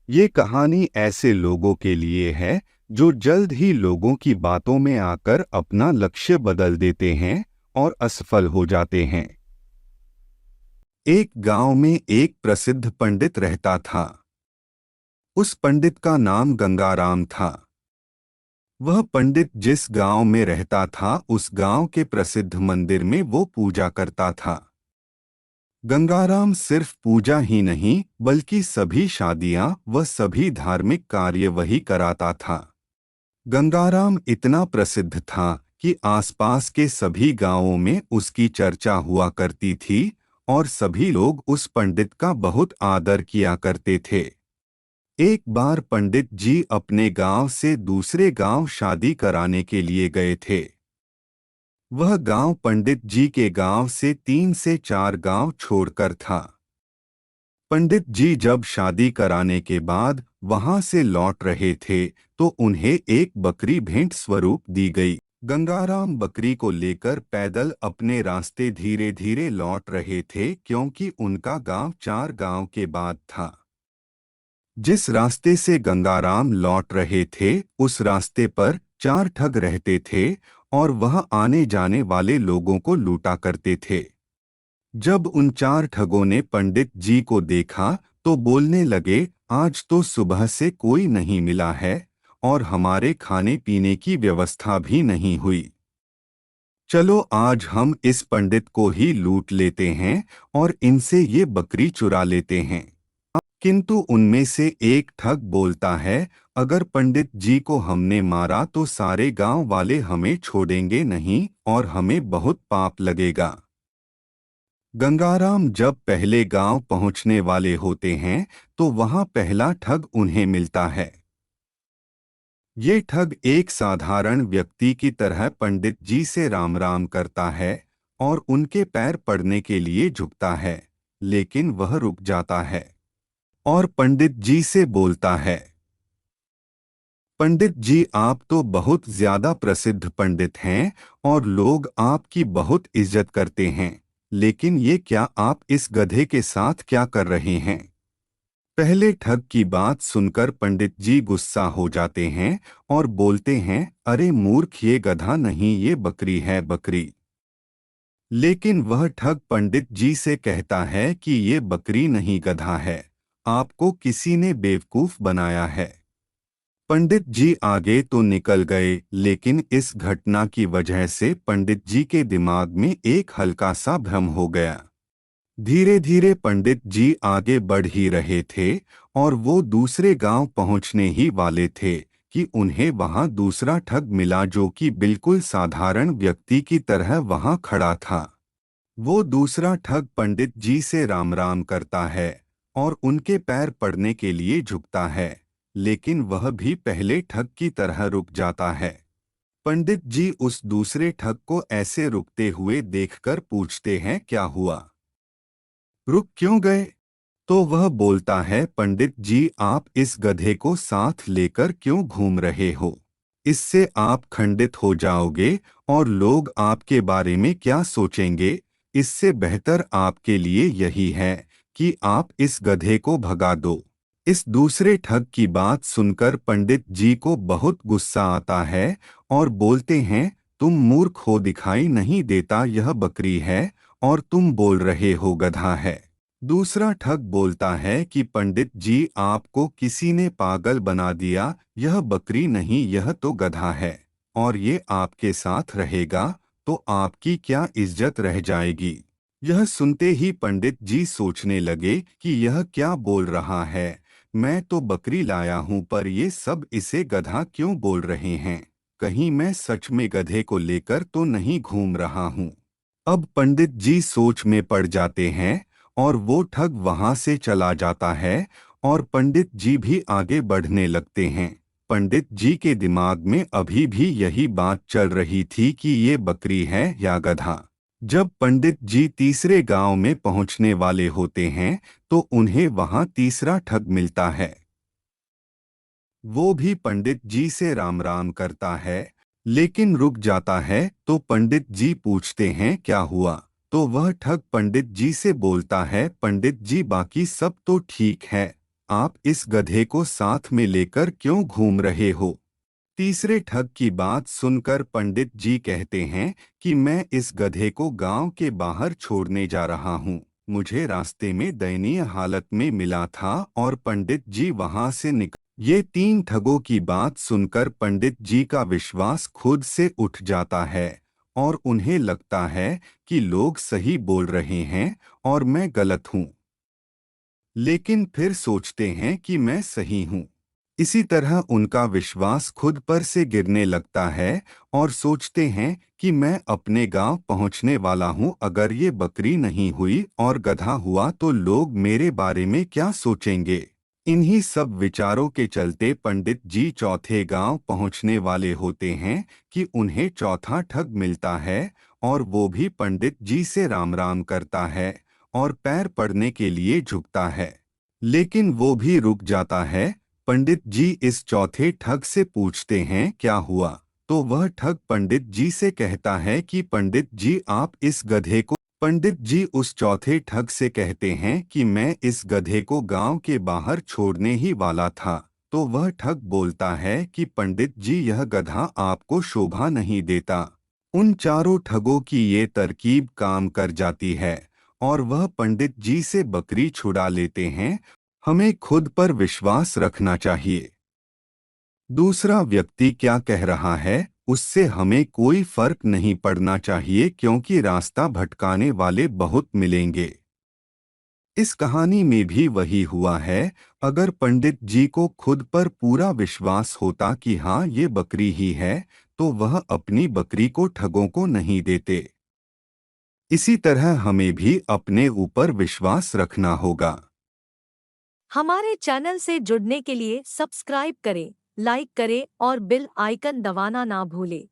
ये कहानी ऐसे लोगों के लिए है जो जल्द ही लोगों की बातों में आकर अपना लक्ष्य बदल देते हैं और असफल हो जाते हैं। एक गांव में एक प्रसिद्ध पंडित रहता था। उस पंडित का नाम गंगाराम था। वह पंडित जिस गांव में रहता था उस गांव के प्रसिद्ध मंदिर में वो पूजा करता था। गंगाराम सिर्फ पूजा ही नहीं बल्कि सभी शादियां व सभी धार्मिक कार्य वही कराता था। गंगाराम इतना प्रसिद्ध था कि आसपास के सभी गांवों में उसकी चर्चा हुआ करती थी और सभी लोग उस पंडित का बहुत आदर किया करते थे। एक बार पंडित जी अपने गांव से दूसरे गांव शादी कराने के लिए गए थे। वह गांव पंडित जी के गांव से 3 से 4 गांव छोड़कर था। पंडित जी जब शादी कराने के बाद वहां से लौट रहे थे तो उन्हें एक बकरी भेंट स्वरूप दी गई। गंगाराम बकरी को लेकर पैदल अपने रास्ते धीरे धीरे लौट रहे थे क्योंकि उनका गांव 4 गांव के बाद था। जिस रास्ते से गंगाराम लौट रहे थे उस रास्ते पर 4 ठग रहते थे और वह आने जाने वाले लोगों को लूटा करते थे। जब उन 4 ठगों ने पंडित जी को देखा तो बोलने लगे, आज तो सुबह से कोई नहीं मिला है और हमारे खाने पीने की व्यवस्था भी नहीं हुई। चलो आज हम इस पंडित को ही लूट लेते हैं और इनसे ये बकरी चुरा लेते हैं। किंतु उनमें से एक ठग बोलता है, अगर पंडित जी को हमने मारा तो सारे गांव वाले हमें छोड़ेंगे नहीं और हमें बहुत पाप लगेगा। गंगाराम जब पहले गांव पहुंचने वाले होते हैं तो वहां पहला ठग उन्हें मिलता है। ये ठग एक साधारण व्यक्ति की तरह पंडित जी से राम राम करता है और उनके पैर पड़ने के लिए झुकता है, लेकिन वह रुक जाता है और पंडित जी से बोलता है, पंडित जी आप तो बहुत ज्यादा प्रसिद्ध पंडित हैं और लोग आपकी बहुत इज्जत करते हैं, लेकिन ये क्या आप इस गधे के साथ क्या कर रहे हैं। पहले ठग की बात सुनकर पंडित जी गुस्सा हो जाते हैं और बोलते हैं, अरे मूर्ख, ये गधा नहीं, ये बकरी है, बकरी। लेकिन वह ठग पंडित जी से कहता है कि ये बकरी नहीं गधा है, आपको किसी ने बेवकूफ बनाया है। पंडित जी आगे तो निकल गए लेकिन इस घटना की वजह से पंडित जी के दिमाग में एक हल्का सा भ्रम हो गया। धीरे धीरे पंडित जी आगे बढ़ ही रहे थे और वो दूसरे गांव पहुंचने ही वाले थे कि उन्हें वहां दूसरा ठग मिला जो कि बिल्कुल साधारण व्यक्ति की तरह वहां खड़ा था। वो दूसरा ठग पंडित जी से राम राम करता है और उनके पैर पड़ने के लिए झुकता है, लेकिन वह भी पहले ठग की तरह रुक जाता है। पंडित जी उस दूसरे ठग को ऐसे रुकते हुए देखकर पूछते हैं, क्या हुआ, रुक क्यों गए। तो वह बोलता है, पंडित जी आप इस गधे को साथ लेकर क्यों घूम रहे हो, इससे आप खंडित हो जाओगे और लोग आपके बारे में क्या सोचेंगे। इससे बेहतर आपके लिए यही है कि आप इस गधे को भगा दो। इस दूसरे ठग की बात सुनकर पंडित जी को बहुत गुस्सा आता है और बोलते हैं, तुम मूर्ख हो, दिखाई नहीं देता यह बकरी है और तुम बोल रहे हो गधा है। दूसरा ठग बोलता है कि पंडित जी आपको किसी ने पागल बना दिया, यह बकरी नहीं यह तो गधा है और ये आपके साथ रहेगा तो आपकी क्या इज्जत रह जाएगी। यह सुनते ही पंडित जी सोचने लगे कि यह क्या बोल रहा है, मैं तो बकरी लाया हूं पर ये सब इसे गधा क्यों बोल रहे हैं, कहीं मैं सच में गधे को लेकर तो नहीं घूम रहा हूं। अब पंडित जी सोच में पड़ जाते हैं और वो ठग वहां से चला जाता है और पंडित जी भी आगे बढ़ने लगते हैं। पंडित जी के दिमाग में अभी भी यही बात चल रही थी कि ये बकरी है या गधा। जब पंडित जी तीसरे गांव में पहुंचने वाले होते हैं तो उन्हें वहां तीसरा ठग मिलता है। वो भी पंडित जी से राम राम करता है लेकिन रुक जाता है तो पंडित जी पूछते हैं, क्या हुआ। तो वह ठग पंडित जी से बोलता है, पंडित जी बाकी सब तो ठीक है, आप इस गधे को साथ में लेकर क्यों घूम रहे हो? तीसरे ठग की बात सुनकर पंडित जी कहते हैं कि मैं इस गधे को गांव के बाहर छोड़ने जा रहा हूं। मुझे रास्ते में दयनीय हालत में मिला था और पंडित जी वहां से निकल। ये तीन ठगों की बात सुनकर पंडित जी का विश्वास खुद से उठ जाता है और उन्हें लगता है कि लोग सही बोल रहे हैं और मैं गलत हूं। लेकिन फिर सोचते हैं कि मैं सही हूं। इसी तरह उनका विश्वास खुद पर से गिरने लगता है और सोचते हैं कि मैं अपने गांव पहुंचने वाला हूं। अगर ये बकरी नहीं हुई और गधा हुआ तो लोग मेरे बारे में क्या सोचेंगे? इन्हीं सब विचारों के चलते पंडित जी चौथे गांव पहुंचने वाले होते हैं कि उन्हें चौथा ठग मिलता है और वो भी पंडित जी से राम राम करता है और पैर पड़ने के लिए झुकता है। लेकिन वो भी रुक जाता है। पंडित जी इस चौथे ठग से पूछते हैं क्या हुआ, तो वह ठग पंडित जी से कहता है कि पंडित जी आप इस गधे को। पंडित जी उस चौथे ठग से कहते हैं कि मैं इस गधे को गांव के बाहर छोड़ने ही वाला था। तो वह ठग बोलता है कि पंडित जी यह गधा आपको शोभा नहीं देता। उन चारों ठगों की ये तरकीब काम कर जाती है और वह पंडित जी से बकरी छुड़ा लेते हैं। हमें खुद पर विश्वास रखना चाहिए। दूसरा व्यक्ति क्या कह रहा है उससे हमें कोई फर्क नहीं पड़ना चाहिए, क्योंकि रास्ता भटकाने वाले बहुत मिलेंगे। इस कहानी में भी वही हुआ है। अगर पंडित जी को खुद पर पूरा विश्वास होता कि हाँ ये बकरी ही है, तो वह अपनी बकरी को ठगों को नहीं देते। इसी तरह हमें भी अपने ऊपर विश्वास रखना होगा। हमारे चैनल से जुड़ने के लिए सब्सक्राइब करें, लाइक करें और बेल आइकन दबाना ना भूलें।